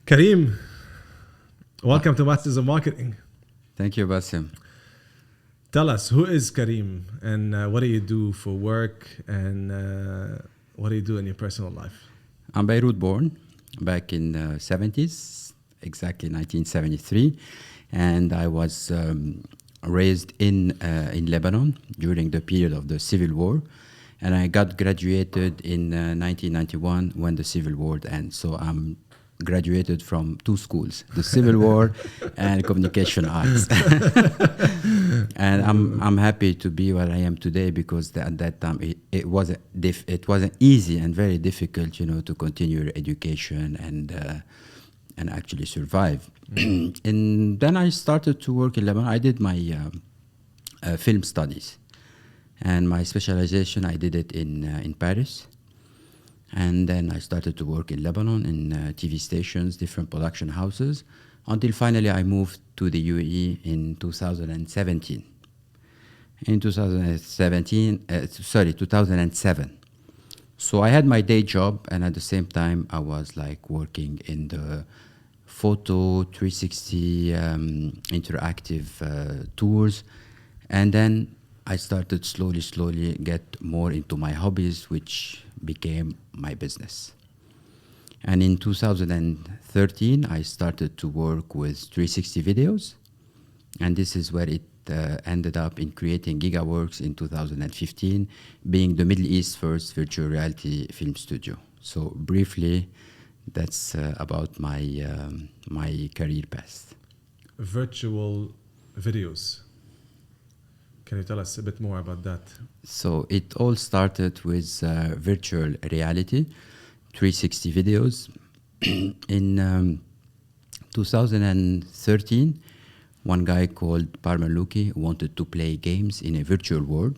Karim, welcome to Masters of Marketing. Thank you, Basim. Tell us, who is Karim and what do you do for work and what do you do in your personal life? I'm Beirut born back in the 70s, exactly 1973. And I was raised in Lebanon during the period of the Civil War. And I got graduated in 1991 when the Civil War ended. So I'm graduated from two schools, the Civil War and Communication Arts. And I'm happy to be where I am today because at that time it wasn't easy and very difficult, to continue your education and actually survive. And then I started to work in Lebanon. I did my film studies, and my specialization I did it in Paris. And then I started to work in Lebanon in TV stations, different production houses, until finally I moved to the UAE in 2017. In 2007. So I had my day job, and at the same time I was like working in the photo 360 interactive tours. And then I started slowly get more into my hobbies, which became my business. And in 2013, I started to work with 360 videos. And this is where it ended up in creating Giga Works in 2015, being the Middle East's first virtual reality film studio. So briefly, that's about my career path. Virtual videos. Can you tell us a bit more about that? So it all started with virtual reality, 360 videos. In 2013, one guy called Parmaluki wanted to play games in a virtual world.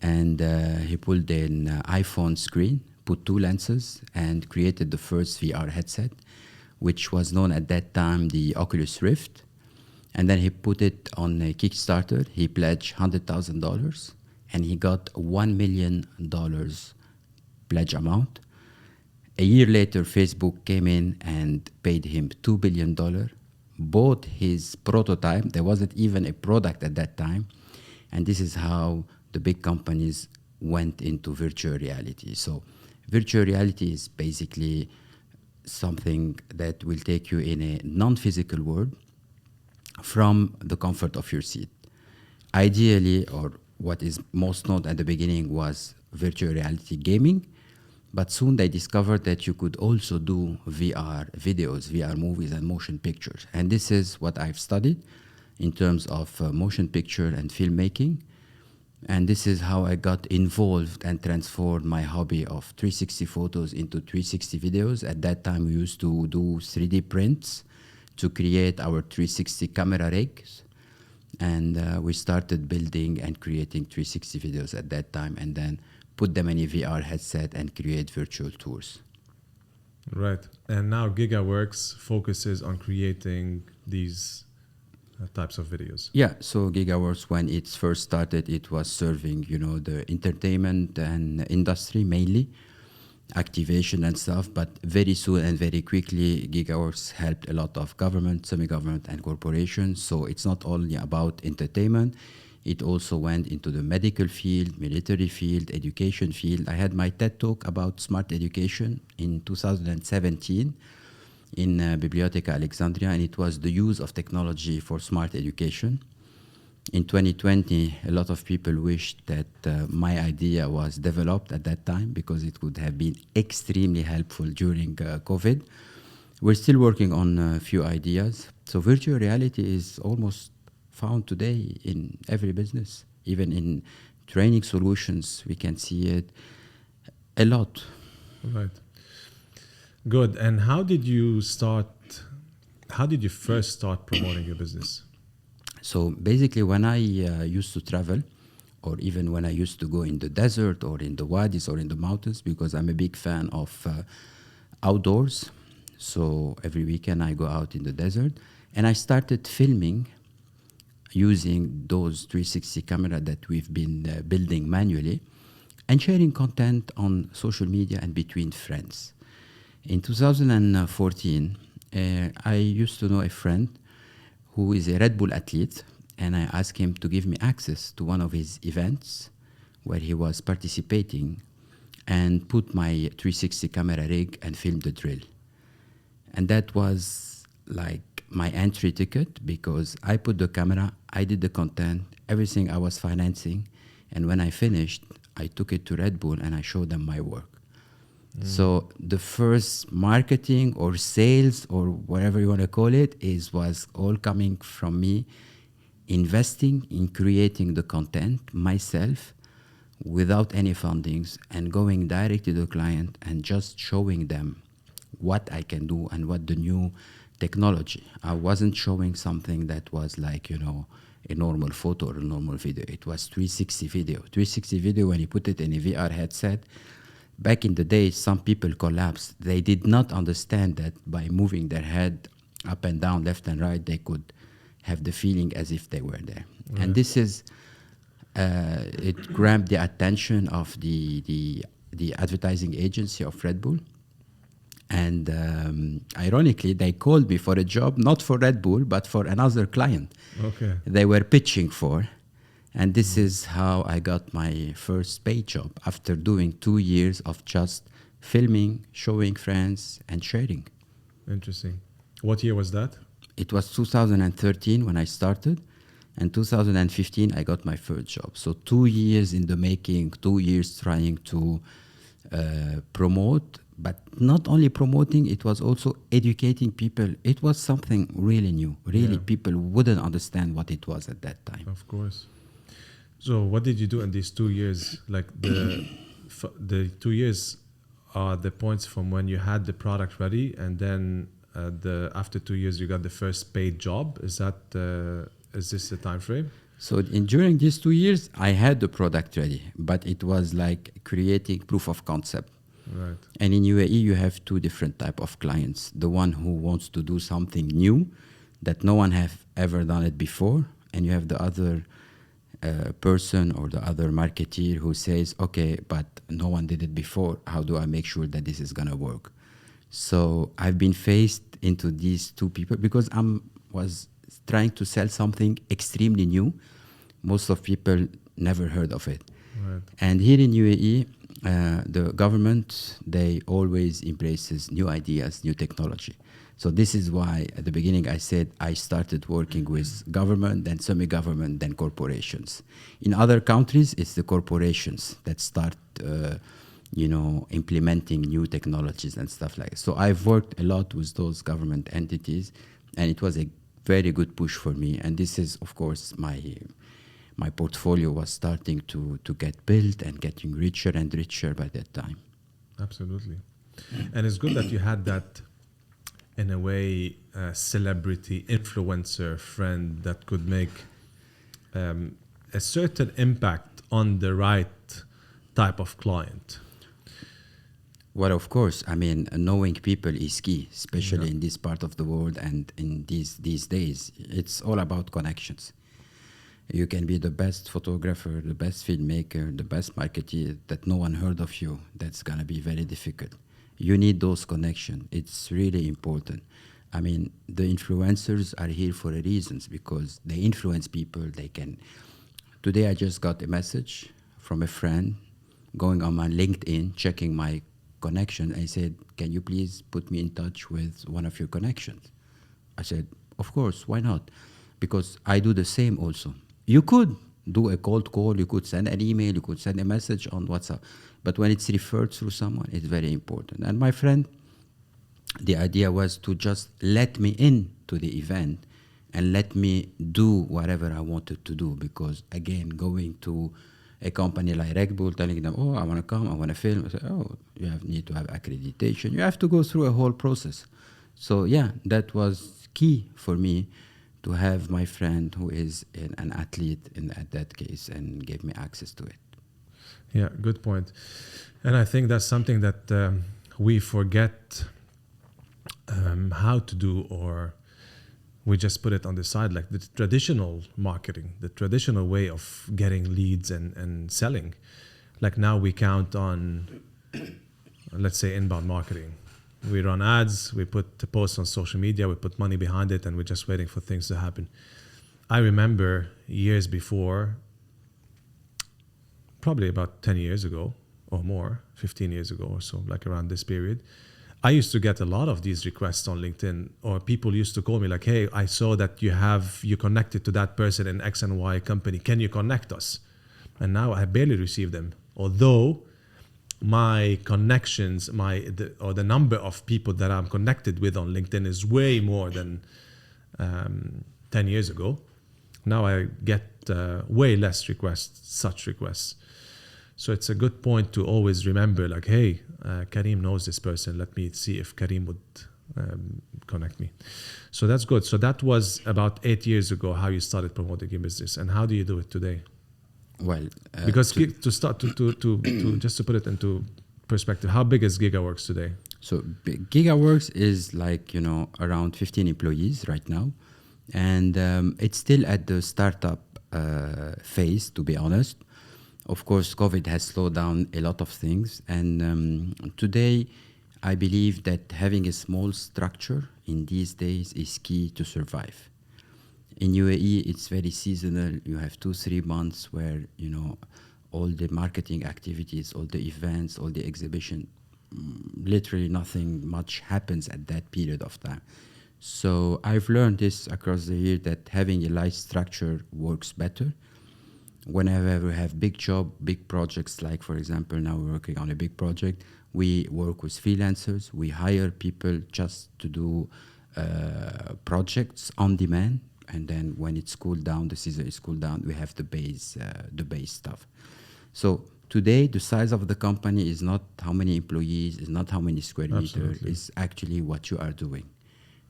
And he pulled an iPhone screen, put two lenses, and created the first VR headset, which was known at that time the Oculus Rift. And then he put it on a Kickstarter. He pledged $100,000, and he got $1 million pledge amount. A year later, Facebook came in and paid him $2 billion, bought his prototype. There wasn't even a product at that time. And this is how the big companies went into virtual reality. So virtual reality is basically something that will take you in a non-physical world from the comfort of your seat. Ideally, or what is most known at the beginning, was virtual reality gaming, but soon they discovered that you could also do VR videos, VR movies, and motion pictures. And this is what I've studied in terms of motion picture and filmmaking. And this is how I got involved and transformed my hobby of 360 photos into 360 videos. At that time, we used to do 3D prints to create our 360 camera rigs. And we started building and creating 360 videos at that time, and then put them in a VR headset and create virtual tours. Right. And now Giga Works focuses on creating these types of videos. Yeah, so Giga Works, when it first started, it was serving, the entertainment and industry mainly, activation and stuff, but very soon and very quickly, GigaWorks helped a lot of government, semi-government, and corporations. So it's not only about entertainment, it also went into the medical field, military field, education field. I had my TED Talk about smart education in 2017 in Bibliotheca Alexandria, and it was the use of technology for smart education. In 2020, a lot of people wished that my idea was developed at that time because it would have been extremely helpful during COVID. We're still working on a few ideas. So virtual reality is almost found today in every business. Even in training solutions, we can see it a lot. Right. Good. And how did you first start promoting your business? So basically, when I used to travel, or even when I used to go in the desert or in the wadis or in the mountains, because I'm a big fan of outdoors. So every weekend I go out in the desert, and I started filming using those 360 camera that we've been building manually, and sharing content on social media and between friends. In 2014, I used to know a friend who is a Red Bull athlete, and I asked him to give me access to one of his events where he was participating and put my 360 camera rig and film the drill. And that was like my entry ticket, because I put the camera, I did the content, everything I was financing. And when I finished, I took it to Red Bull and I showed them my work. So the first marketing or sales or whatever you want to call it was all coming from me investing in creating the content myself without any fundings and going direct to the client and just showing them what I can do and what the new technology. I wasn't showing something that was like, you know, a normal photo or a normal video. It was 360 video. 360 video, when you put it in a VR headset, back in the day, some people collapsed. They did not understand that by moving their head up and down, left and right, they could have the feeling as if they were there. Right. And this is, it grabbed the attention of the advertising agency of Red Bull. And ironically, they called me for a job, not for Red Bull, but for another client. Okay. They were pitching for. And this is how I got my first paid job, after doing 2 years of just filming, showing friends, and sharing. Interesting. What year was that? It was 2013 when I started, and 2015 I got my first job. So 2 years in the making, 2 years trying to promote, but not only promoting, it was also educating people. It was something really new. Really, people wouldn't understand what it was at that time. Of course. So what did you do in these 2 years? Like the 2 years are the points from when you had the product ready, and then after 2 years you got the first paid job. Is this the time frame? So during these 2 years, I had the product ready, but it was like creating proof of concept. Right. And in UAE, you have two different type of clients. The one who wants to do something new that no one have ever done it before, and you have the other person or the other marketeer who says, okay, but no one did it before. How do I make sure that this is going to work? So I've been faced into these two people because I was trying to sell something extremely new. Most of people never heard of it. Right. And here in UAE, the government, they always embraces new ideas, new technology. So this is why at the beginning I said I started working with government, then semi-government, then corporations. In other countries, it's the corporations that start, implementing new technologies and stuff like that. So I've worked a lot with those government entities, and it was a very good push for me. And this is, of course, my portfolio was starting to get built and getting richer and richer by that time. Absolutely. And it's good that you had that, in a way, celebrity influencer friend that could make a certain impact on the right type of client. Well, of course, I mean, knowing people is key, especially in this part of the world and in these days. It's all about connections. You can be the best photographer, the best filmmaker, the best marketeer, that no one heard of you. That's going to be very difficult. You need those connections. It's really important. I mean, the influencers are here for a reason, because they influence people. They can. Today I just got a message from a friend going on my LinkedIn, checking my connection. I said, can you please put me in touch with one of your connections? I said, of course, why not? Because I do the same also. You could do a cold call, you could send an email, you could send a message on WhatsApp. But when it's referred through someone, it's very important. And my friend, the idea was to just let me in to the event and let me do whatever I wanted to do. Because, again, going to a company like Red Bull, telling them, oh, I want to come, I want to film. I say, oh, need to have accreditation. You have to go through a whole process. So, yeah, that was key for me, to have my friend who is an athlete at that case and gave me access to it. Yeah, good point. And I think that's something that we forget how to do, or we just put it on the side, like the traditional marketing, the traditional way of getting leads and selling. Like now we count on, let's say, inbound marketing. We run ads, we put the posts on social media, we put money behind it, and we're just waiting for things to happen. I remember years before, probably about 10 years ago or more, 15 years ago or so, like around this period, I used to get a lot of these requests on LinkedIn, or people used to call me like, hey, I saw that you connected to that person in X and Y company. Can you connect us? And now I barely receive them. Although my connections, the number of people that I'm connected with on LinkedIn is way more than 10 years ago. Now I get way less such requests. So it's a good point to always remember, like, hey, Karim knows this person. Let me see if Karim would connect me. So that's good. So that was about 8 years ago, how you started promoting your business. And how do you do it today? Well, Because to start to just to put it into perspective, how big is Giga Works today? So Giga Works is like, around 15 employees right now. And it's still at the startup phase, to be honest. Of course, COVID has slowed down a lot of things. And today, I believe that having a small structure in these days is key to survive. In UAE, it's very seasonal. You have 2-3 months where, all the marketing activities, all the events, all the exhibition, literally nothing much happens at that period of time. So I've learned this across the year that having a light structure works better. Whenever we have big projects, like for example, now we're working on a big project, we work with freelancers. We hire people just to do projects on demand. And then when it's cooled down, the season is cooled down, we have the base stuff. So today, the size of the company is not how many employees, is not how many square meters, it's actually what you are doing.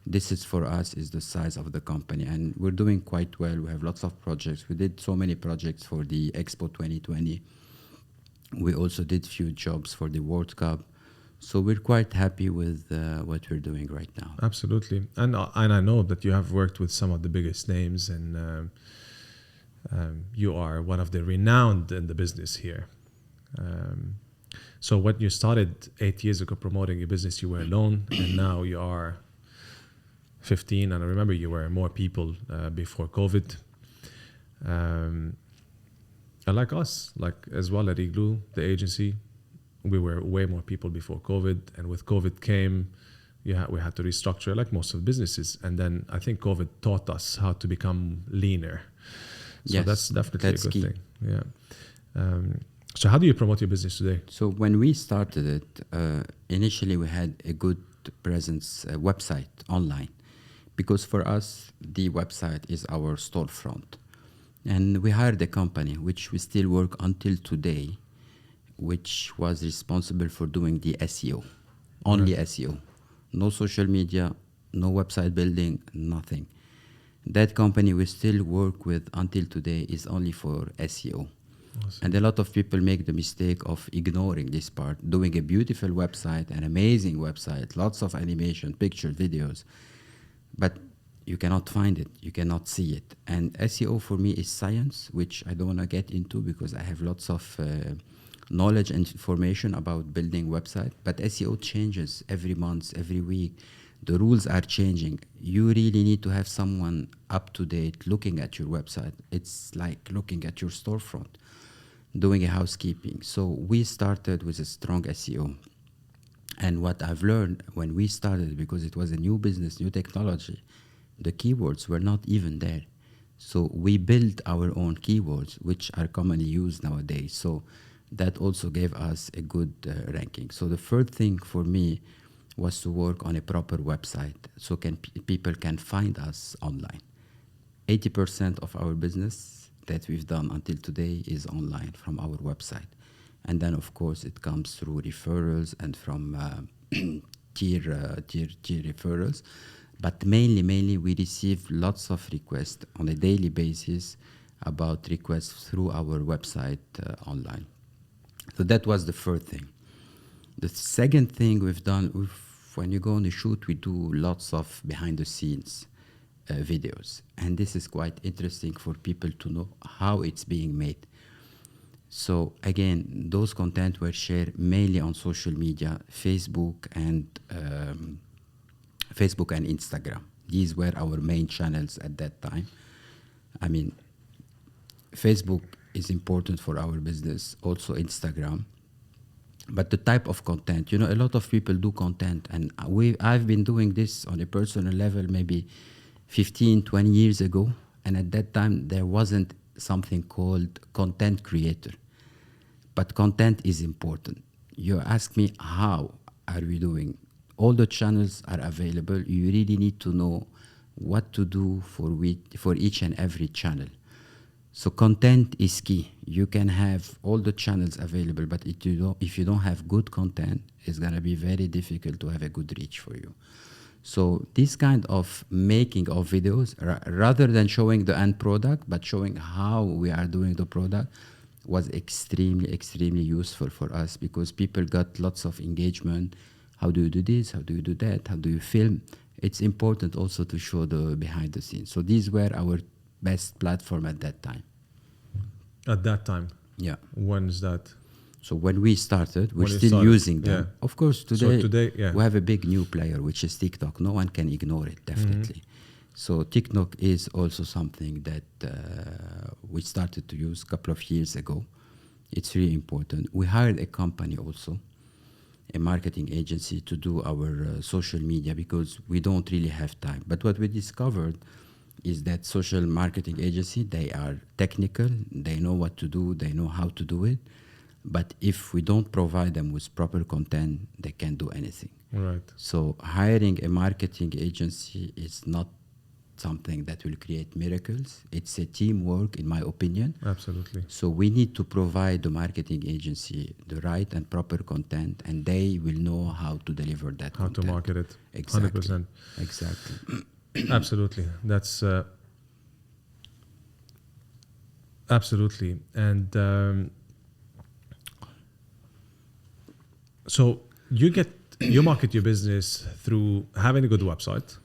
This is for us is the size of the company, and we're doing quite well. We have lots of projects. We did so many projects for the Expo 2020. We also did few jobs for the World Cup. So we're quite happy with what we're doing right now. Absolutely. And I know that you have worked with some of the biggest names, and you are one of the renowned in the business here. So when you started 8 years ago promoting your business, you were alone, and now you are 15. And I remember you were more people before COVID. And like us, like as well at Igloo, the agency, we were way more people before COVID. And with COVID came, we had to restructure like most of the businesses. And then I think COVID taught us how to become leaner. So yes, that's definitely a good key. thing. Yeah. So how do you promote your business today? So when we started it, initially we had a good presence website online, because for us, the website is our storefront. And we hired a company, which we still work until today, which was responsible for doing the SEO, only right. SEO. No social media, no website building, nothing. That company we still work with until today is only for SEO. Awesome. And a lot of people make the mistake of ignoring this part, doing a beautiful website, an amazing website, lots of animation, pictures, videos, but you cannot find it, you cannot see it. And SEO for me is science, which I don't want to get into because I have lots of knowledge and information about building website, but SEO changes every month, every week. The rules are changing. You really need to have someone up to date looking at your website. It's like looking at your storefront, doing a housekeeping. So we started with a strong SEO. And what I've learned when we started, because it was a new business, new technology, the keywords were not even there. So we built our own keywords, which are commonly used nowadays. So that also gave us a good ranking. So the third thing for me was to work on a proper website so people can find us online. 80% of our business that we've done until today is online from our website. And then, of course, it comes through referrals and from tier referrals. But mainly, we receive lots of requests on a daily basis about requests through our website online. So that was the first thing. The second thing we've done, when you go on a shoot, we do lots of behind-the-scenes videos. And this is quite interesting for people to know how it's being made. So again, those content were shared mainly on social media, Facebook and Instagram. These were our main channels at that time. I mean, Facebook is important for our business, also Instagram. But the type of content, you know, a lot of people do content, and I've been doing this on a personal level maybe 15, 20 years ago, and at that time there wasn't something called content creator. But content is important. You ask me, how are we doing? All the channels are available. You really need to know what to do for each and every channel. So content is key. You can have all the channels available, but if you don't have good content, it's gonna be very difficult to have a good reach for you. So this kind of making of videos, rather than showing the end product, but showing how we are doing the product, was extremely, extremely useful for us, because people got lots of engagement. How do you do this? How do you do that? How do you film? It's important also to show the behind the scenes. So these were our best platform at that time. At that time? Yeah. When is that? So when we started, we're still using them. Yeah. Of course, today yeah. we have a big new player, which is TikTok. No one can ignore it, definitely. So TikTok is also something that we started to use a couple of years ago. It's really important. We hired a company also, a marketing agency, to do our social media, because we don't really have time. But what we discovered is that social marketing agency, they are technical, they know what to do, they know how to do it. But if we don't provide them with proper content, they can't do anything. Right. So hiring a marketing agency is not something that will create miracles. It's a teamwork, in my opinion. Absolutely. So we need to provide the marketing agency the right and proper content, and they will know how to deliver that How content. to market it. Exactly. 100%. Exactly. Absolutely. That's absolutely. And so you market your business through having a good website,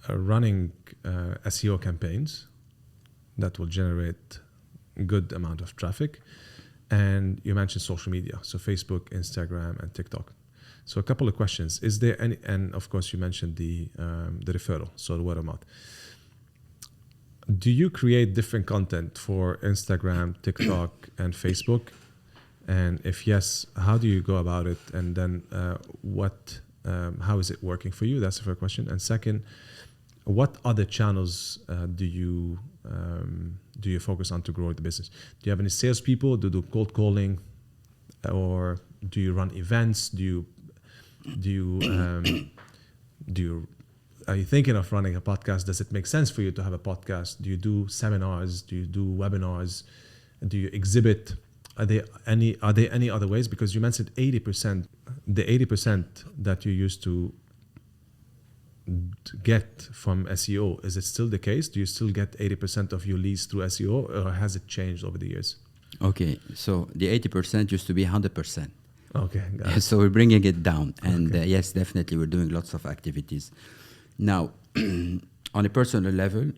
running SEO campaigns that will generate a good amount of traffic, and you mentioned social media, so Facebook, Instagram, and TikTok. So a couple of questions: is there any? And of course, you mentioned the referral, so the word of mouth. Do you create different content for Instagram, TikTok, and Facebook? And if yes, how do you go about it? And then how is it working for you? That's the first question. And second, what other channels do you focus on to grow the business? Do you have any salespeople? Do you do cold calling, or do you run events? Are you thinking of running a podcast? Does it make sense for you to have a podcast? Do you do seminars? Do you do webinars? Do you exhibit? Are there any other ways? Because you mentioned 80%. The 80% that you used to get from SEO, is it still the case? Do you still get 80% of your leads through SEO, or has it changed over the years? Okay, so the 80% used to be 100%. Okay, got it. So we're bringing it down. And yes, definitely, we're doing lots of activities. Now, on a personal level,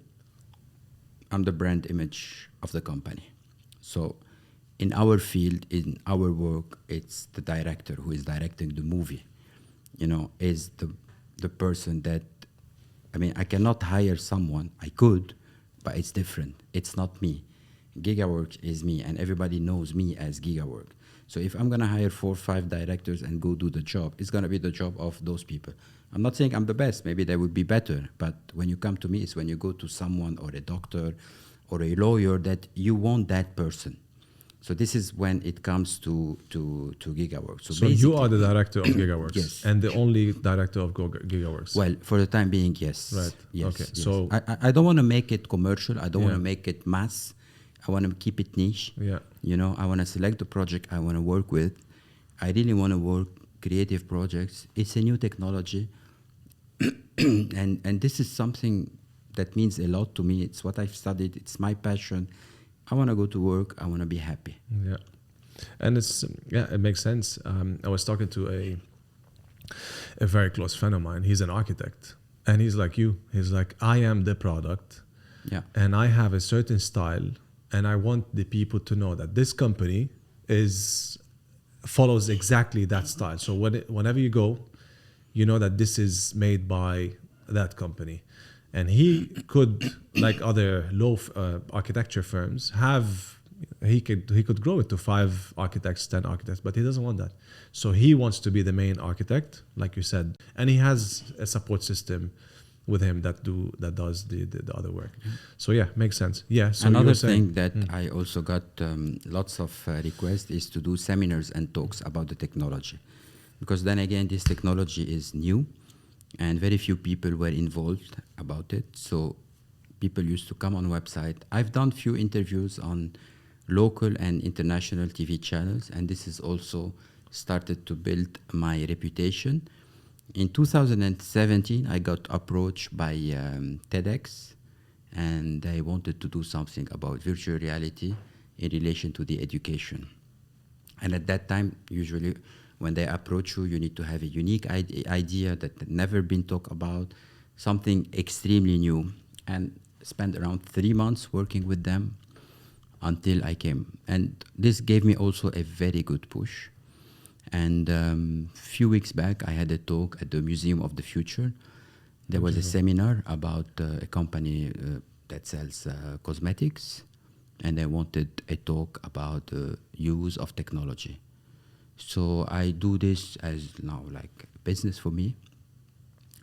I'm the brand image of the company. So in our field, in our work, it's the director who is directing the movie, is the person that, I cannot hire someone. I could, but it's different. It's not me. Giga Works is me, and everybody knows me as Giga Works. So if I'm going to hire 4 or 5 directors and go do the job, it's going to be the job of those people. I'm not saying I'm the best. Maybe they would be better. But when you come to me, it's when you go to someone or a doctor or a lawyer that you want that person. So this is when it comes to Giga Works. So you are the director of Giga Works? Yes. And the only director of Giga Works? Well, for the time being, yes. Right. Yes, okay. Yes. So I don't want to make it commercial. I don't want to make it mass. I want to keep it niche. Yeah. I want to select the project I want to work with. I really want to work creative projects. It's a new technology. and this is something that means a lot to me. It's what I've studied. It's my passion. I want to go to work. I want to be happy. Yeah. And it makes sense. I was talking to a very close friend of mine. He's an architect. And he's like you. He's like, I am the product. Yeah. And I have a certain style and I want the people to know that this company follows exactly that style. So whenever you go, you know that this is made by that company. And he could, like other architecture firms, he could grow it to 5 architects, 10 architects, but he doesn't want that. So he wants to be the main architect, like you said, and he has a support system with him that does the other work. So yeah, makes sense. Yeah. So another thing that I also got lots of requests is to do seminars and talks about the technology, because then again, this technology is new and very few people were involved about it. So people used to come on website. I've done few interviews on local and international TV channels, and this is also started to build my reputation. In 2017, I got approached by TEDx, and they wanted to do something about virtual reality in relation to the education. And at that time, usually when they approach you, you need to have a unique idea that had never been talked about, something extremely new, and spent around 3 months working with them until I came. And this gave me also a very good push. And few weeks back, I had a talk at the Museum of the Future. There was a seminar about a company that sells cosmetics, and they wanted a talk about the use of technology. So I do this as now like business for me.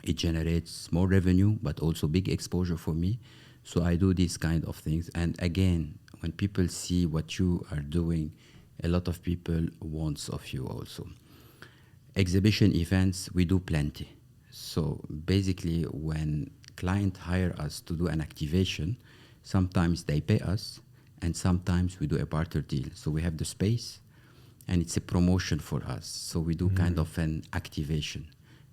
It generates more revenue, but also big exposure for me. So I do these kind of things. And again, when people see what you are doing, a lot of people wants of you also. Exhibition events, we do plenty. So basically, when client hire us to do an activation, sometimes they pay us, and sometimes we do a barter deal. So we have the space, and it's a promotion for us. So we do kind of an activation,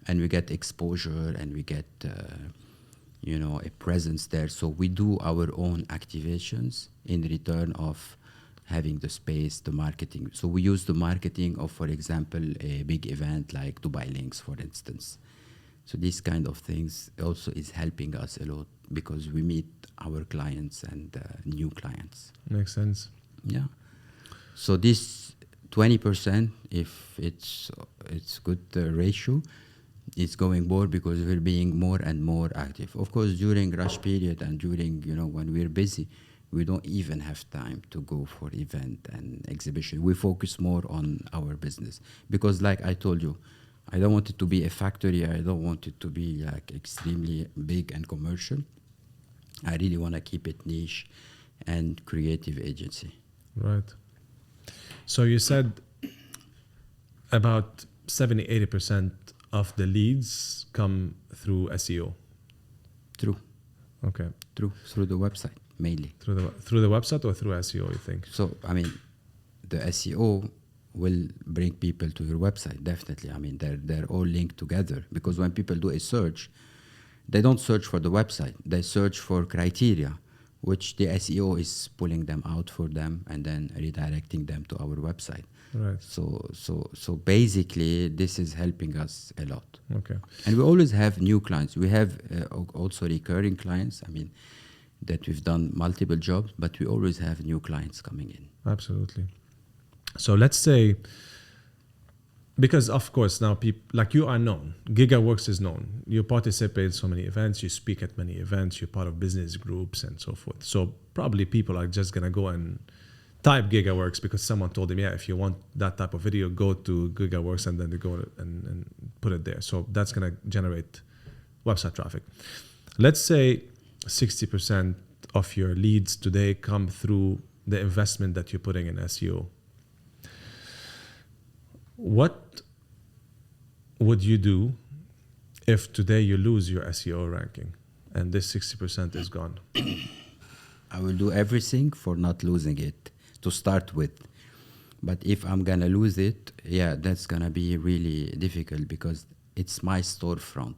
and we get exposure, and we get a presence there. So we do our own activations in return of having the space, the marketing. So we use the marketing of, for example, a big event like Dubai Links, for instance. So these kind of things also is helping us a lot because we meet our clients and new clients. Makes sense. Yeah. So this 20%, if it's good ratio, it's going more because we're being more and more active. Of course, during rush period and during, when we're busy, we don't even have time to go for event and exhibition. We focus more on our business because, like I told you, I don't want it to be a factory. I don't want it to be like extremely big and commercial. I really want to keep it niche and creative agency. Right. So you said about 70-80% of the leads come through SEO. True. Okay. True. Through the website. Mainly through the website or through SEO, you think? So I mean, the SEO will bring people to your website, definitely. I mean, they're all linked together because when people do a search, they don't search for the website. They search for criteria, which the SEO is pulling them out for them and then redirecting them to our website. Right. So basically, this is helping us a lot. Okay. And we always have new clients. We have also recurring clients. I mean, that we've done multiple jobs, but we always have new clients coming in. Absolutely. So let's say, because of course now people like you are known, Giga Works is known. You participate in so many events, you speak at many events, you're part of business groups and so forth. So probably people are just gonna go and type Giga Works because someone told them, yeah, if you want that type of video, go to Giga Works, and then they go and put it there. So that's gonna generate website traffic. Let's say 60% of your leads today come through the investment that you're putting in SEO. What would you do if today you lose your SEO ranking and this 60% is gone? I will do everything for not losing it to start with. But if I'm going to lose it, yeah, that's going to be really difficult because it's my storefront.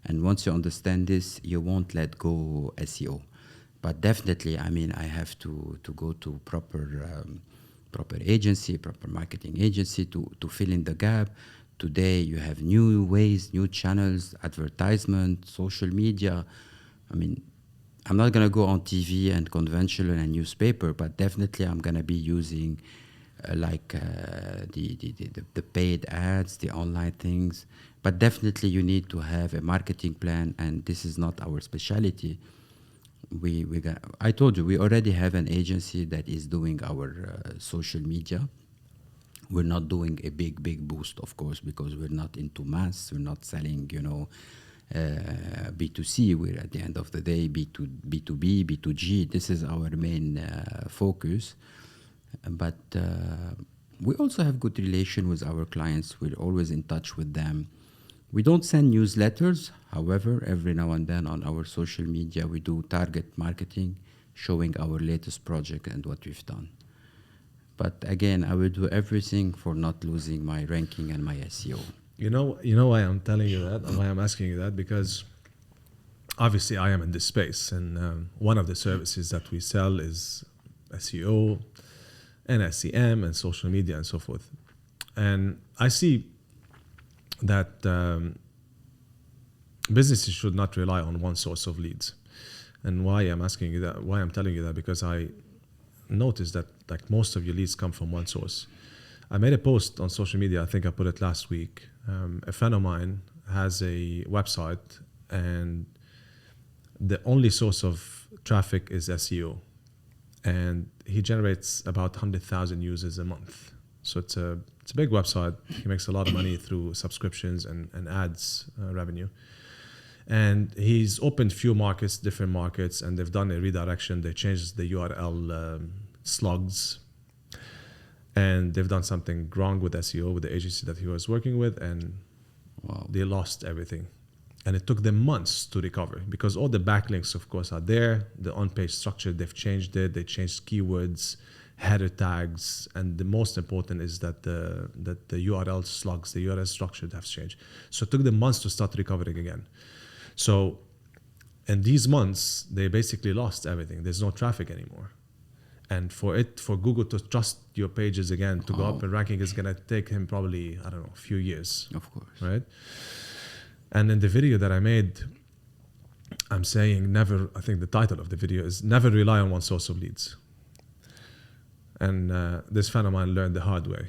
And once you understand this, you won't let go SEO. But definitely, I mean, I have to go to proper agency, proper marketing agency to fill in the gap. Today, you have new ways, new channels, advertisement, social media. I mean, I'm not gonna go on TV and conventional and newspaper, but definitely I'm gonna be using the paid ads, the online things. But definitely you need to have a marketing plan, and this is not our specialty. I told you we already have an agency that is doing our social media. We're not doing a big boost, of course, because we're not into mass. We're not selling, B2C. We're at the end of the day B2B, B2G. This is our main focus. But we also have good relation with our clients. We're always in touch with them. We don't send newsletters. However, every now and then on our social media, we do target marketing, showing our latest project and what we've done. But again, I will do everything for not losing my ranking and my SEO. You know why I'm telling you that, and why I'm asking you that, because obviously I am in this space, and one of the services that we sell is SEO and SEM and social media and so forth. And I see that businesses should not rely on one source of leads. And why I'm asking you that, why I'm telling you that, because I noticed that like most of your leads come from one source. I made a post on social media, I think I put it last week. A friend of mine has a website, and the only source of traffic is SEO. And he generates about 100,000 users a month. So it's a big website. He makes a lot of money through subscriptions and ads revenue. And he's opened few markets, different markets, and they've done a redirection. They changed the URL slugs. And they've done something wrong with SEO, with the agency that he was working with, and they lost everything. And it took them months to recover, because all the backlinks, of course, are there. The on-page structure, they've changed it. They changed keywords, header tags, and the most important is that the URL slugs, the URL structure have changed. So it took them months to start recovering again. So in these months, they basically lost everything. There's no traffic anymore. And for Google to trust your pages again, to go up in ranking, is going to take him probably, I don't know, a few years. Of course. Right? And in the video that I made, I'm saying I think the title of the video is never rely on one source of leads. And this friend of mine learned the hard way.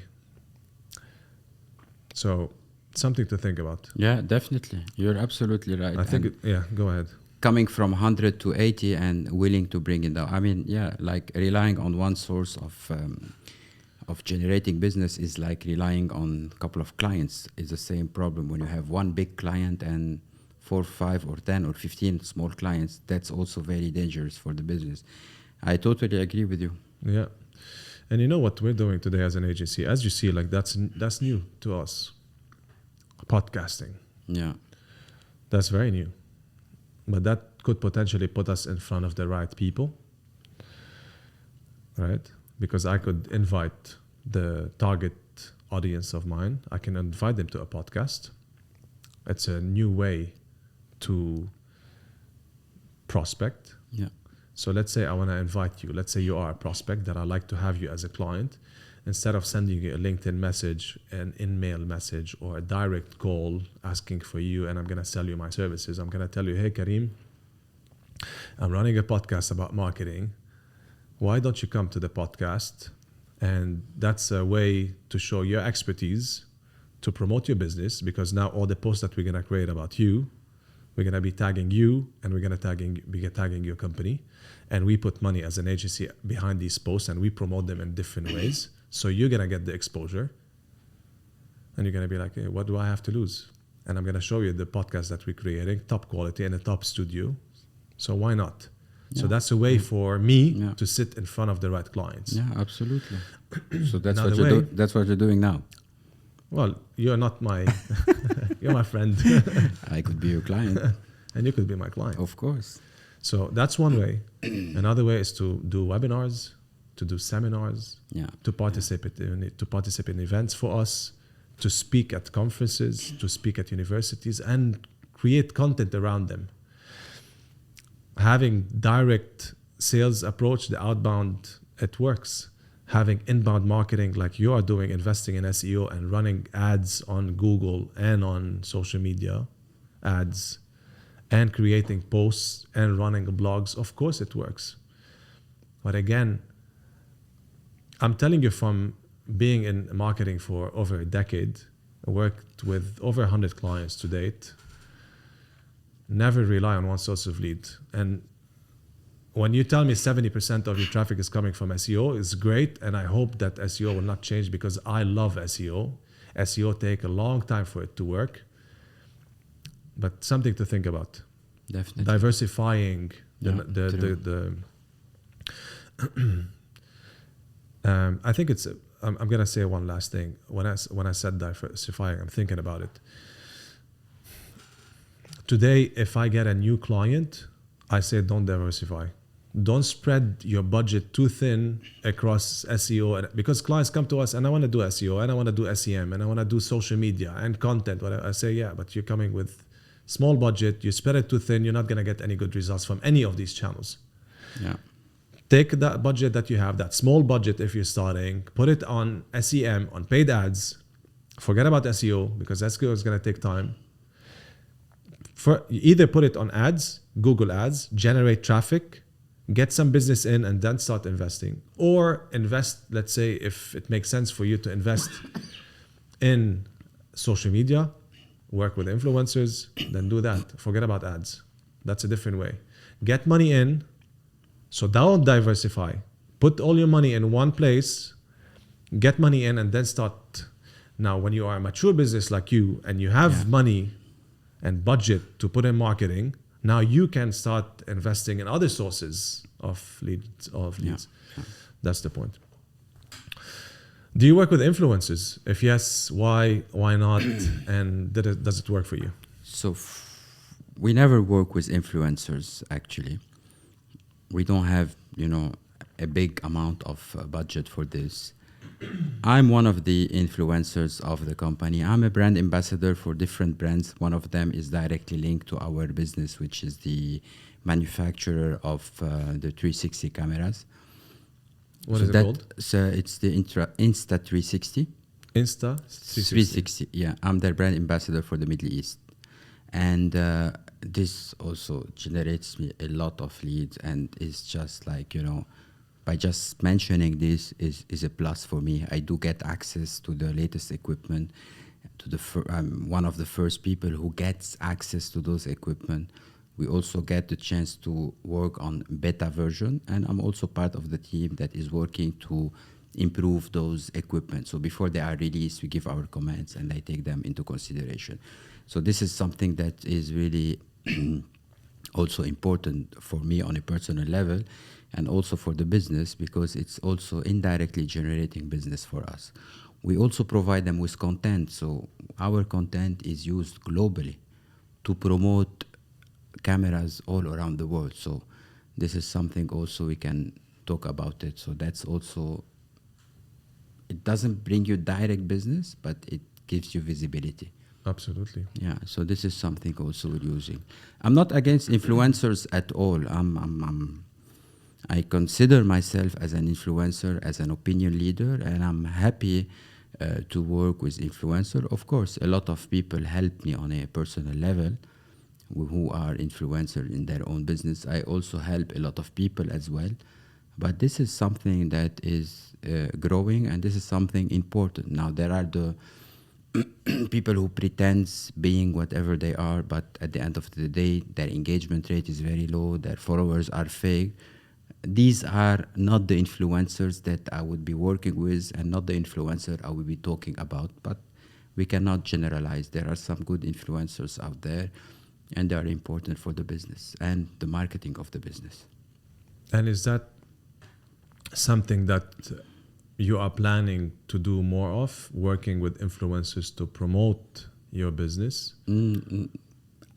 So something to think about. Yeah, definitely. You're absolutely right. I think, go ahead. Coming from 100 to 80 and willing to bring it down. I mean, like relying on one source of generating business is like relying on a couple of clients. It's the same problem. When you have one big client and 4, 5 or 10 or 15 small clients, that's also very dangerous for the business. I totally agree with you. Yeah. And you know what we're doing today as an agency, as you see, like that's new to us. Podcasting. Yeah. That's very new. But that could potentially put us in front of the right people, right? Because I could invite the target audience of mine. I can invite them to a podcast. It's a new way to prospect. Yeah. So let's say I want to invite you. Let's say you are a prospect that I'd like to have you as a client. Instead of sending you a LinkedIn message, an in-mail message, or a direct call asking for you, and I'm going to sell you my services, I'm going to tell you, hey, Karim, I'm running a podcast about marketing. Why don't you come to the podcast? And that's a way to show your expertise, to promote your business, because now all the posts that we're going to create about you, we're going to be tagging you, and we're going to be tagging your company. And we put money as an agency behind these posts, and we promote them in different ways. So you're going to get the exposure, and you're going to be like, hey, what do I have to lose? And I'm going to show you the podcast that we're creating, top quality in a top studio. So why not? Yeah. So that's a way for me to sit in front of the right clients. Yeah, absolutely. So that's what you're doing now. Well, you're not my, you're my friend. I could be your client. And you could be my client. Of course. So that's one way. Another way is to do webinars, to do seminars, to participate in events for us, to speak at conferences, to speak at universities, and create content around them. Having direct sales approach, the outbound, it works. Having inbound marketing like you are doing, investing in SEO and running ads on Google and on social media ads, and creating posts and running blogs, of course it works. But again, I'm telling you from being in marketing for over a decade, I worked with over 100 clients to date, never rely on one source of lead. And when you tell me 70% of your traffic is coming from SEO, it's great, and I hope that SEO will not change because I love SEO. SEO take a long time for it to work, but something to think about. Definitely. Diversifying I think it's. I'm gonna say one last thing. When I said diversifying, I'm thinking about it. Today, if I get a new client, I say don't diversify. Don't spread your budget too thin across SEO, because clients come to us and I want to do SEO and I want to do SEM and I want to do social media and content. Whatever. I say, yeah, but you're coming with small budget. You spread it too thin. You're not gonna get any good results from any of these channels. Yeah. Take that budget that you have, that small budget if you're starting, put it on SEM, on paid ads. Forget about SEO because SEO is going to take time. Either put it on ads, Google ads, generate traffic, get some business in, and then start investing. Or invest, let's say, if it makes sense for you to invest in social media, work with influencers, then do that. Forget about ads. That's a different way. Get money in. So don't diversify. Put all your money in one place, get money in, and then start. Now, when you are a mature business like you and you have money and budget to put in marketing, now you can start investing in other sources of leads. Yeah. That's the point. Do you work with influencers? If yes, why not? And does it work for you? So we never work with influencers, actually. We don't have, a big amount of budget for this. I'm one of the influencers of the company. I'm a brand ambassador for different brands. One of them is directly linked to our business, which is the manufacturer of the 360 cameras. What is it called? So it's the Insta360. Insta360. Yeah. I'm their brand ambassador for the Middle East. And this also generates me a lot of leads, and it's just like, by just mentioning this is a plus for me. I do get access to the latest equipment. I'm one of the first people who gets access to those equipment. We also get the chance to work on beta version, and I'm also part of the team that is working to improve those equipment. So before they are released, we give our comments and I take them into consideration. So this is something that is really also important for me on a personal level, and also for the business, because it's also indirectly generating business for us. We also provide them with content. So our content is used globally to promote cameras all around the world. So this is something also we can talk about it. So that's also, it doesn't bring you direct business, but it gives you visibility. Absolutely. Yeah, so this is something also we're using. I'm not against influencers at all. I consider myself as an influencer, as an opinion leader, and I'm happy to work with influencers. Of course, a lot of people help me on a personal level who are influencers in their own business. I also help a lot of people as well. But this is something that is growing, and this is something important. Now, there are the people who pretend being whatever they are, but at the end of the day, their engagement rate is very low, their followers are fake. These are not the influencers that I would be working with, and not the influencer I would be talking about. But we cannot generalize. There are some good influencers out there, and they are important for the business and the marketing of the business. And is that something that you are planning to do more of, working with influencers to promote your business?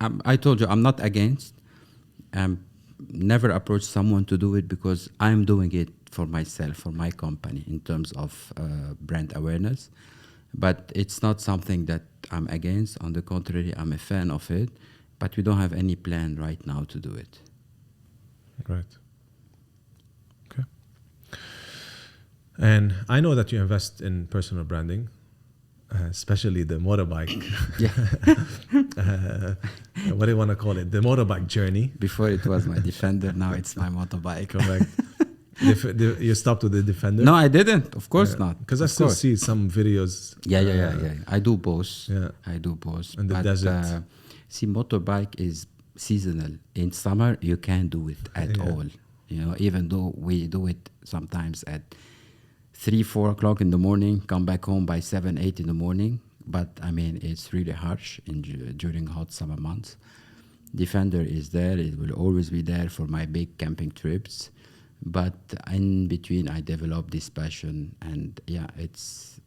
I told you, I'm not against. Never approach someone to do it, because I'm doing it for myself, for my company, in terms of brand awareness. But it's not something that I'm against. On the contrary, I'm a fan of it. But we don't have any plan right now to do it. Right. Okay. And I know that you invest in personal branding. especially the motorbike. Yeah. What do you want to call it? The motorbike journey. Before it was my Defender, now it's my motorbike. Correct. You stopped with the Defender? No, I didn't. Of course not. Because I Of still course. see some videos. Yeah. I do both. Yeah. I do both. In the desert. See, motorbike is seasonal. In summer, you can't do it at all. You know, even though we do it sometimes at 3, 4 o'clock in the morning, come back home by 7, 8 in the morning. But I mean, it's really harsh during hot summer months. Defender is there. It will always be there for my big camping trips. But in between, I developed this passion, and yeah, it's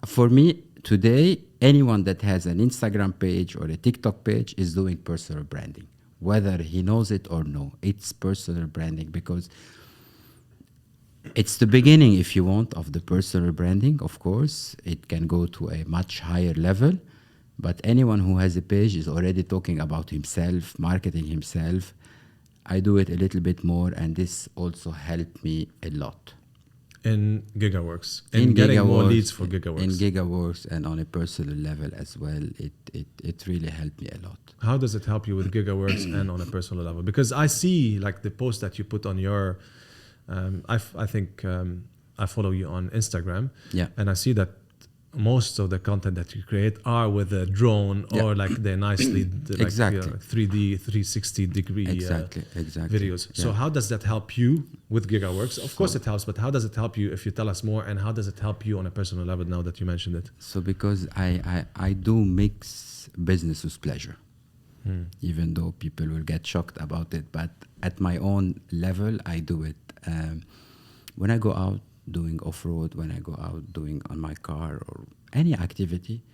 for me today. Anyone that has an Instagram page or a TikTok page is doing personal branding, whether he knows it or no. It's personal branding because it's the beginning, if you want, of the personal branding. Of course, it can go to a much higher level, but anyone who has a page is already talking about himself, marketing himself. I do it a little bit more, and this also helped me a lot. In Giga Works. In getting more leads for Giga Works. In Giga Works and on a personal level as well, it really helped me a lot. How does it help you with Giga Works and on a personal level? Because I see like the post that you put on your, I think I follow you on Instagram. Yeah. And I see that most of the content that you create are with a drone or like they're nicely Exactly. 3D 360 degree Exactly. videos. Yeah. So how does that help you with Giga Works? Of course it helps, but how does it help you if you tell us more, and how does it help you on a personal level now that you mentioned it? So because I do mix business with pleasure, even though people will get shocked about it, but at my own level, I do it. When I go out doing off-road, when I go out doing on my car or any activity,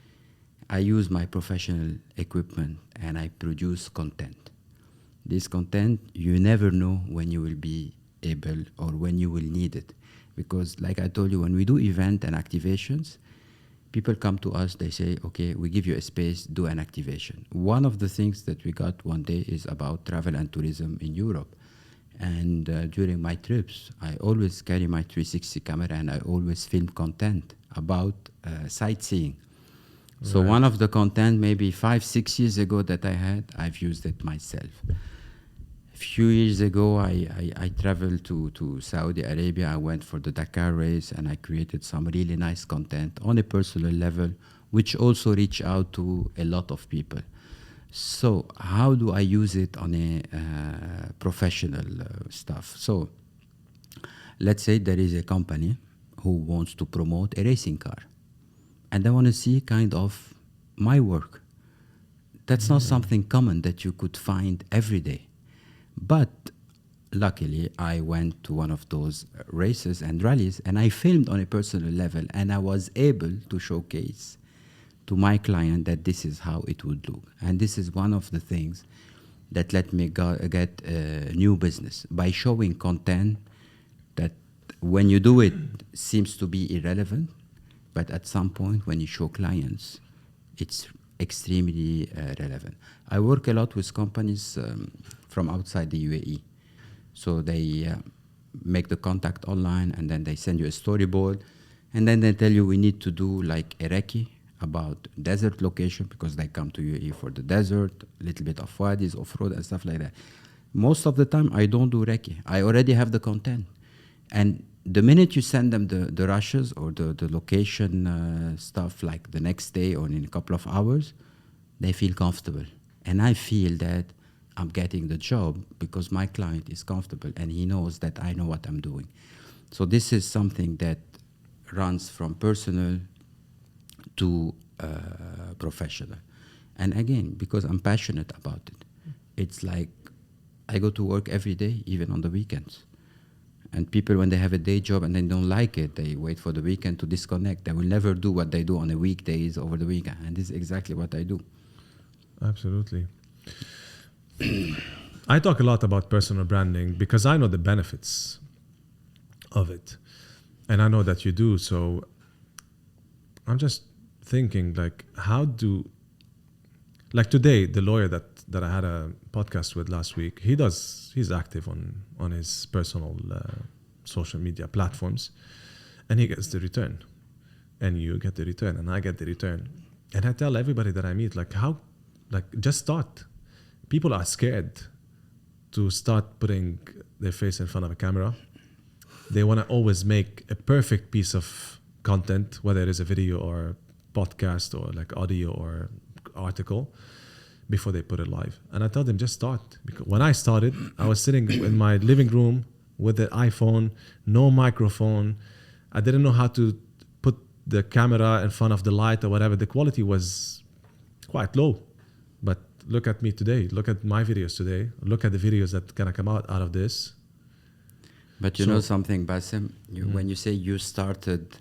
I use my professional equipment and I produce content. This content, you never know when you will be able or when you will need it. Because like I told you, when we do event and activations, people come to us, they say, okay, we give you a space, do an activation. One of the things that we got one day is about travel and tourism in Europe. And during my trips, I always carry my 360 camera and I always film content about sightseeing. So one of the content maybe 5-6 years ago that I had, I've used it myself. A few years ago, I traveled to Saudi Arabia. I went for the Dakar race and I created some really nice content on a personal level, which also reached out to a lot of people. So how do I use it on a professional stuff? So let's say there is a company who wants to promote a racing car and they want to see kind of my work. That's not something common that you could find every day. But luckily, I went to one of those races and rallies and I filmed on a personal level and I was able to showcase to my client that this is how it would look. And this is one of the things that let me get new business by showing content that when you do it seems to be irrelevant, but at some point when you show clients, it's extremely relevant. I work a lot with companies from outside the UAE. So they make the contact online and then they send you a storyboard and then they tell you we need to do like a recce about desert location because they come to UAE for the desert, a little bit of wadis, off-road and stuff like that. Most of the time, I don't do recce. I already have the content. And the minute you send them the rushes or the location stuff like the next day or in a couple of hours, they feel comfortable. And I feel that I'm getting the job because my client is comfortable and he knows that I know what I'm doing. So this is something that runs from personal to professional. And again, because I'm passionate about it, it's like I go to work every day, even on the weekends. And people, when they have a day job and they don't like it, they wait for the weekend to disconnect. They will never do what they do on the weekdays over the weekend. And this is exactly what I do. Absolutely. I talk a lot about personal branding because I know the benefits of it. And I know that you do. So I'm just thinking, like, like today, the lawyer that I had a podcast with last week, he's active on his personal social media platforms and he gets the return. and you get the return, and I get the return. And I tell everybody that I meet, like, how, like, just start. People are scared to start putting their face in front of a camera. They want to always make a perfect piece of content, whether it is a video or podcast or like audio or article, before they put it live. And I tell them, just start. Because when I started, I was sitting in my living room with the iPhone, no microphone. I didn't know how to put the camera in front of the light or whatever. The quality was quite low. But look at me today. Look at my videos today. Look at the videos that gonna come out of this. But you know something, Bassem? When you say you started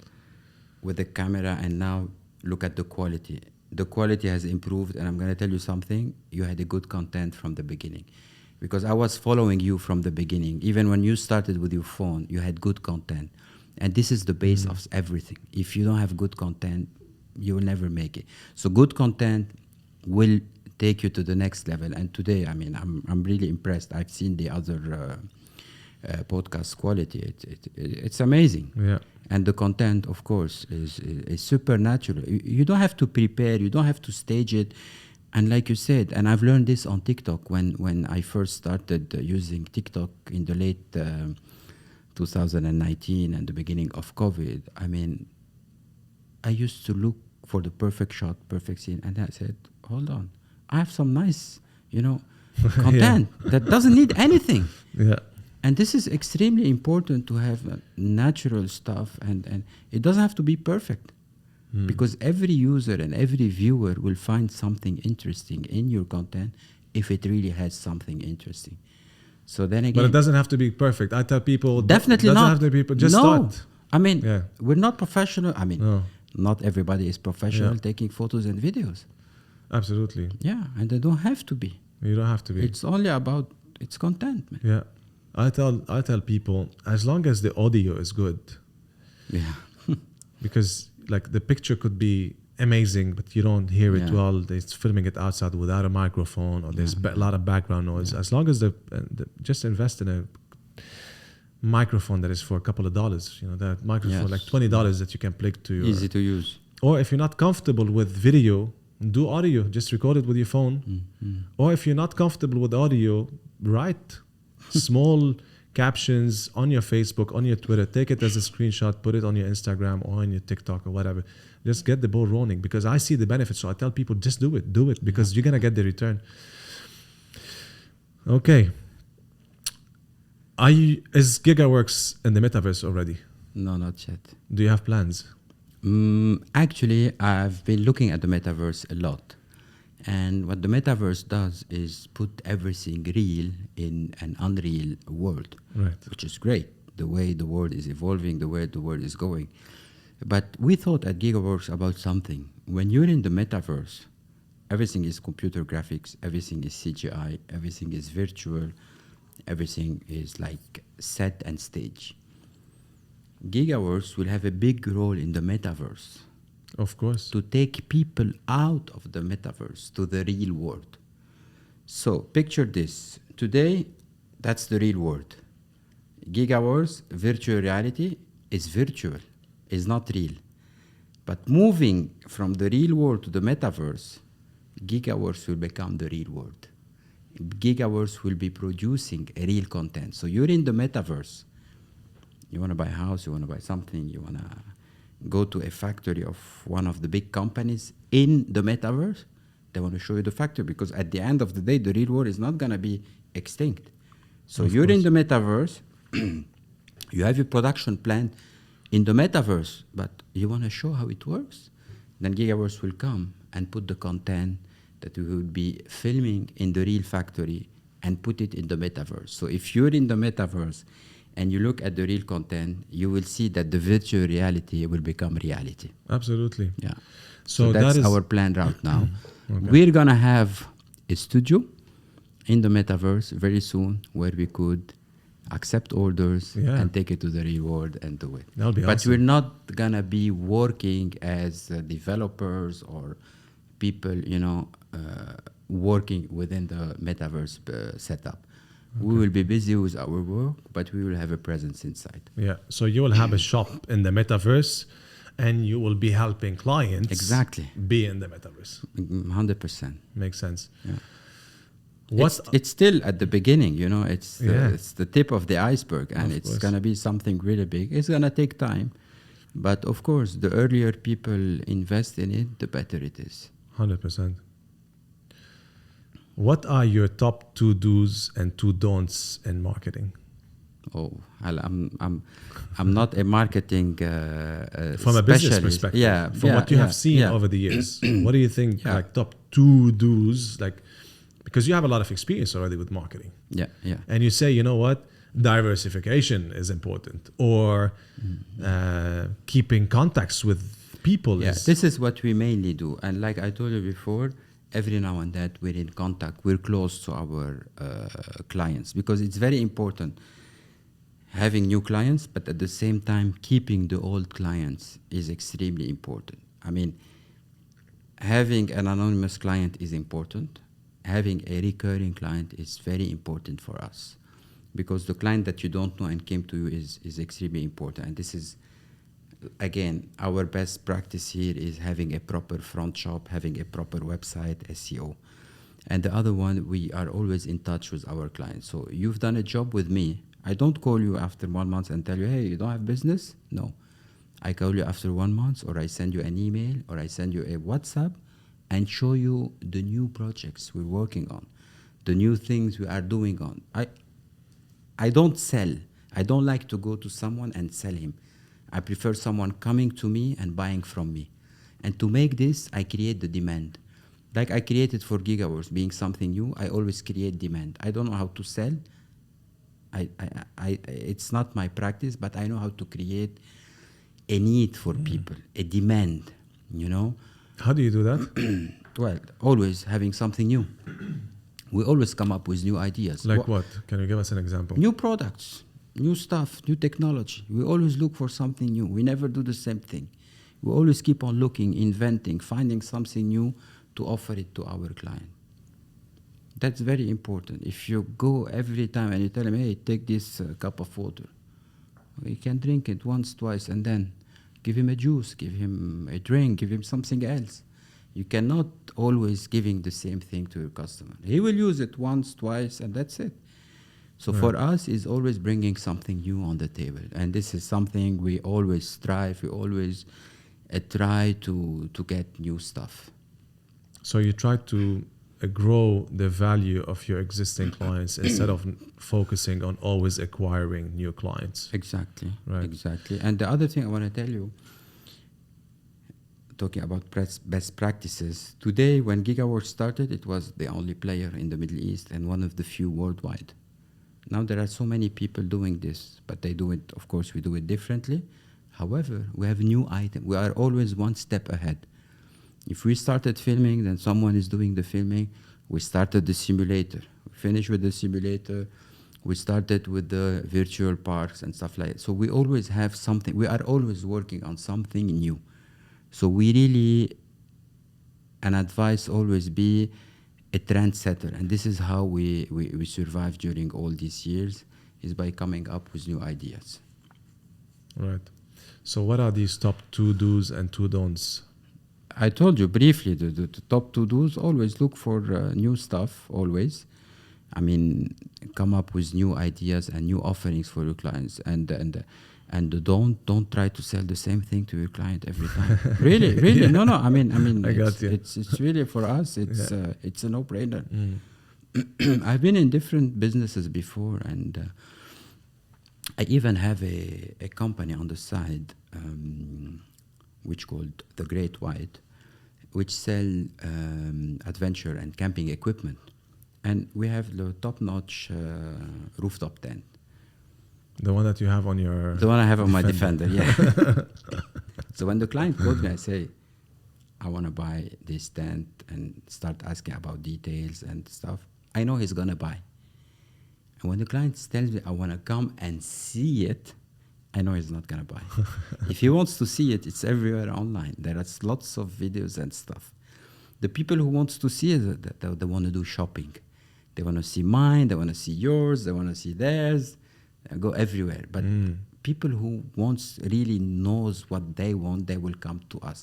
with the camera and now look at the quality. The quality has improved, and I'm going to tell you something. You had a good content from the beginning. Because I was following you from the beginning. Even when you started with your phone, you had good content. And this is the base of everything. If you don't have good content, you will never make it. So good content will take you to the next level. And today, I mean, I'm really impressed. I've seen the other podcast quality. It's amazing. Yeah. And the content, of course, is supernatural. You don't have to prepare. You don't have to stage it. And like you said, and I've learned this on TikTok when I first started using TikTok in the late 2019 and the beginning of COVID. I mean, I used to look for the perfect shot, perfect scene. And I said, hold on. I have some nice, content that doesn't need anything. Yeah. And this is extremely important to have natural stuff, and it doesn't have to be perfect, because every user and every viewer will find something interesting in your content if it really has something interesting. So then again, but it doesn't have to be perfect. I tell people, definitely doesn't not. have to be just start. I mean, we're not professional. I mean, No. not everybody is professional taking photos and videos. Absolutely. Yeah, and they don't have to be. You don't have to be. It's only about its content, man. Yeah. I tell people, as long as the audio is good. Yeah. Because like the picture could be amazing, but you don't hear it well. They're filming it outside without a microphone, or there's a lot of background noise. As long as just invest in a microphone that is for a couple of dollars. That microphone like $20 that you can plug to your. Easy to use. Or if you're not comfortable with video, do audio. Just record it with your phone. Or if you're not comfortable with audio, write small captions on your Facebook, on your Twitter. Take it as a screenshot, put it on your Instagram or on your TikTok or whatever. Just get the ball rolling, because I see the benefits. So I tell people, just do it, because you're going to get the return. Okay. Is Giga Works in the metaverse already? No, not yet. Do you have plans? Actually, I've been looking at the metaverse a lot. And what the metaverse does is put everything real in an unreal world, right? Which is great, the way the world is evolving, the way the world is going. But we thought at GigaWorks about something. When you're in the metaverse, everything is computer graphics, everything is CGI, everything is virtual, everything is like set and stage. GigaWorks will have a big role in the metaverse. Of course. To take people out of the metaverse to the real world. So picture this. Today, that's the real world. GigaWorks, virtual reality, is virtual, is not real. But moving from the real world to the metaverse, GigaWorks will become the real world. GigaWorks will be producing real content. So you're in the metaverse. You want to buy a house, you want to buy something, you want to go to a factory of one of the big companies in the metaverse. They want to show you the factory, because at the end of the day, the real world is not going to be extinct. So you're in the metaverse, you have your production plant in the metaverse, but you want to show how it works? Then GigaWorks will come and put the content that we will be filming in the real factory and put it in the metaverse. So if you're in the metaverse and you look at the real content, you will see that the virtual reality will become reality. Absolutely. Yeah. So that's that is our plan right now. Okay. We're going to have a studio in the metaverse very soon where we could accept orders and take it to the real world and do it. That'll be but awesome. We're not going to be working as developers or people, working within the metaverse setup. Okay. We will be busy with our work, but we will have a presence inside. Yeah. So you will have a shop in the metaverse, and you will be helping clients Exactly. be in the metaverse. 100%. Makes sense. Yeah. What It's still at the beginning, you know, it's Yeah. it's the tip of the iceberg, and Of it's course. going to be something really big. It's going to take time. But of course, the earlier people invest in it, the better it is. 100%. What are your top 2 do's and 2 don'ts in marketing? Oh, I'm not a marketing From a business specialist. perspective, Yeah, from yeah, what you have yeah, seen yeah. over the years, what do you think Yeah. like top 2 do's, like, because you have a lot of experience already with marketing, Yeah, yeah. and you say, you know what, diversification is important, or keeping contacts with people Yeah, is this is what we mainly do. And like I told you before, every now and then we're in contact, we're close to our clients, because it's very important having new clients, but at the same time, keeping the old clients is extremely important. I mean, having an anonymous client is important. Having a recurring client is very important for us, because the client that you don't know and came to you is extremely important. And this is, again, our best practice here is having a proper front shop, having a proper website, SEO. And the other one, we are always in touch with our clients. So you've done a job with me. I don't call you after 1 month and tell you, hey, you don't have business? No. I call you after 1 month, or I send you an email, or I send you a WhatsApp and show you the new projects we're working on, the new things we are doing on. I don't sell. I don't like to go to someone and sell him. I prefer someone coming to me and buying from me. And to make this, I create the demand. Like I created for Giga Works, being something new, I always create demand. I don't know how to sell. It's not my practice, but I know how to create a need for people, a demand, you know? how do you do that? Well, always having something new. We always come up with new ideas. Like what? Can you give us an example? New products, new stuff, new technology. We always look for something new. We never do the same thing. We always keep on looking, inventing, finding something new to offer it to our client. That's very important. If you go every time and you tell him, hey, take this cup of water, he can drink it once, twice, and then give him a juice, give him a drink, give him something else. You cannot always giving the same thing to your customer. He will use it once, twice, and that's it. So Right. for us, is always bringing something new on the table. And this is something we always strive, we always try to get new stuff. So you try to grow the value of your existing clients instead of focusing on always acquiring new clients. Exactly, Right. exactly. And the other thing I want to tell you, talking about best practices, today when Giga Works started, it was the only player in the Middle East and one of the few worldwide. Now there are so many people doing this, but they do it, of course, we do it differently. However, we have new items. We are always one step ahead. If we started filming, then someone is doing the filming. We started the simulator. We finished with the simulator. We started with the virtual parks and stuff like that. So we always have something. We are always working on something new. So we really, an advice always be a trendsetter. And this is how we survive during all these years, is by coming up with new ideas. Right. So what are these top 2 do's and 2 don'ts? I told you briefly, the top 2 do's, always look for new stuff, always. I mean, come up with new ideas and new offerings for your clients. And don't try to sell the same thing to your client every time. Really, really. Yeah. No. I mean, I got you. it's really for us. It's a no-brainer. Mm. I've been in different businesses before, and I even have a company on the side, which called The Great White, which sell adventure and camping equipment. And we have the top-notch rooftop tent. The one that you have on your... The one I have on my Defender, yeah. So when the client calls me, I say, I want to buy this tent, and start asking about details and stuff. I know he's going to buy. And when the client tells me, I want to come and see it, I know he's not going to buy. If he wants to see it, it's everywhere online. There are lots of videos and stuff. The people who want to see it, they want to do shopping. They want to see mine, they want to see yours, they want to see theirs. Go everywhere. But people who really knows what they want, they will come to us.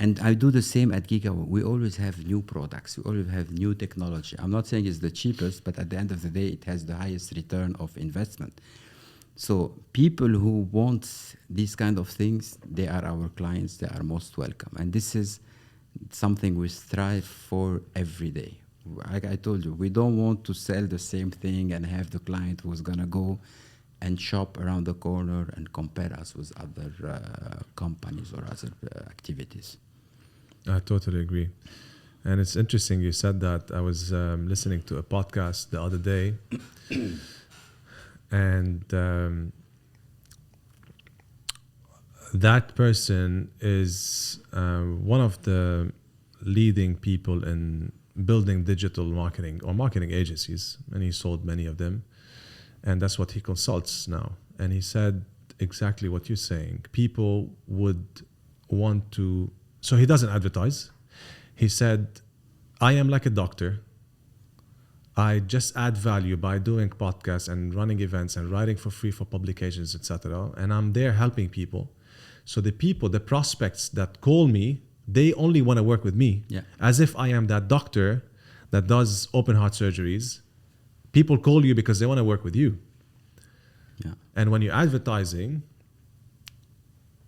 And I do the same at Giga. We always have new products. We always have new technology. I'm not saying it's the cheapest, but at the end of the day, it has the highest return of investment. So people who want these kind of things, they are our clients. They are most welcome. And this is something we strive for every day. Like I told you, we don't want to sell the same thing and have the client who's going to go and shop around the corner and compare us with other companies or other activities. I totally agree. And it's interesting you said that. I was listening to a podcast the other day, and that person is one of the leading people in building digital marketing or marketing agencies, and he sold many of them. And that's what he consults now. And he said exactly what you're saying. People would want to... So he doesn't advertise. He said, I am like a doctor. I just add value by doing podcasts and running events and writing for free for publications, etc. And I'm there helping people. So the people, the prospects that call me, they only want to work with me. Yeah. As if I am that doctor that does open heart surgeries. People call you because they want to work with you. Yeah. And when you're advertising,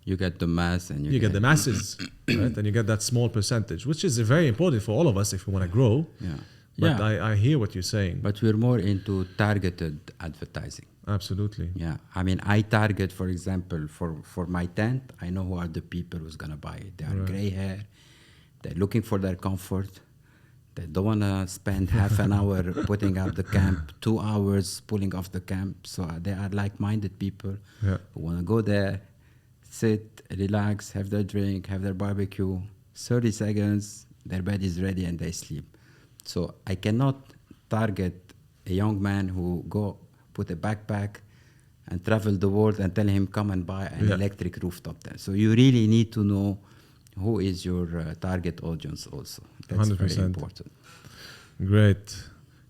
you get the mass and you get the masses, right? And you get that small percentage, which is very important for all of us if we want to grow. Yeah. But yeah. I hear what you're saying. But we're more into targeted advertising. Absolutely. Yeah. I mean, I target, for example, for my tent, I know who are the people who's going to buy it. They are gray hair. They're looking for their comfort. They don't want to spend half an hour putting up the camp, 2 hours pulling off the camp. So they are like-minded people who want to go there, sit, relax, have their drink, have their barbecue. 30 seconds, their bed is ready and they sleep. So I cannot target a young man who go put a backpack and travel the world and tell him come and buy an electric rooftop tent. So you really need to know who is your target audience also. That's 100%. Very important. Great.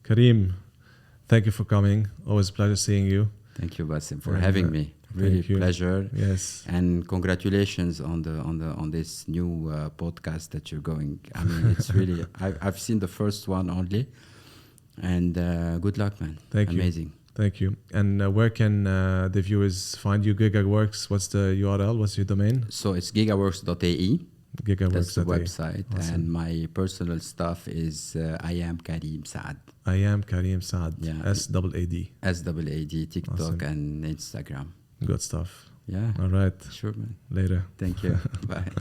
Karim, thank you for coming. Always a pleasure seeing you. Thank you, Basim, for having me. Really pleasure. Yes. And congratulations on this new podcast that you're going. I mean, it's really, I've seen the first one only. And good luck, man. Thank you. Amazing. Thank you. And where can the viewers find you? Giga Works, what's the URL? What's your domain? So it's gigaworks.ae. Gigaworks.ae. That's the website. Awesome. And my personal stuff is I am Karim Saad. I am Karim Saad. Yeah. S-A-A-D. S-A-A-D, TikTok awesome. And Instagram. Good stuff. Yeah. All right. Sure, man. Later. Thank you. Bye.